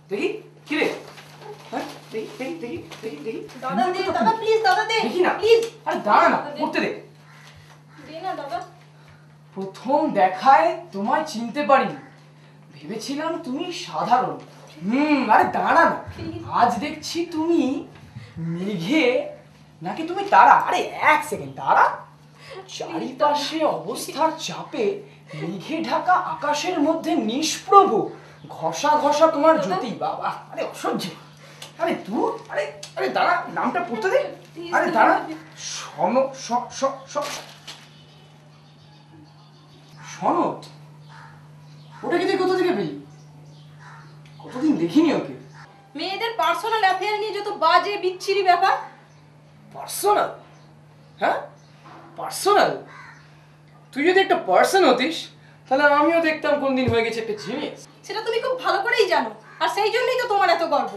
দেখি কি রে? হ্যাঁ দেখি দেখি দেখি দেখি দেখি দাদা দে, দাদা প্লিজ, দাদা দে, দেখি না প্লিজ। আরে দাঁড়া না পড়তে দে। দে না দাদা। প্রথম দেখায় তোমায় চিনতে পারিনি, ভেবেছিলাম তুমি সাধারণ। আরে দাঁড়া না, আজ দেখছি তুমি মেঘে নাকি তুমি তারা। আরে এক সেকেন্ড দাঁড়া। চারিপাশে অবস্থার চাপে মেঘে ঢাকা আকাশের মধ্যে নিষ্প্রভ ঘষা ঘষা তোমার জ্যোতি। বাবা আরে অসহ্য। আরে তুই আরে আরে দাঁড়া, নামটা পড়তে দে। আরে দাঁড়া, সনদ। ওটা কি তুই কোথা থেকে পেলি? কতদিন দেখিনি ওকে। মেয়েদের পার্সোনাল অ্যাফেয়ার নিয়ে যত বাজে বিচ্ছিরি ব্যাপার। পার্সোনাল? হ্যাঁ পার্সোনাল? তুই যদি একটা পার্সন হতিস তাহলে আমিও দেখতাম কোন দিন হয়ে গেছে একটা জিনিয়াস। সেটা তুমি খুব ভালো করেই জানো, আর সেই জন্যই তো তোমার এত গর্ব।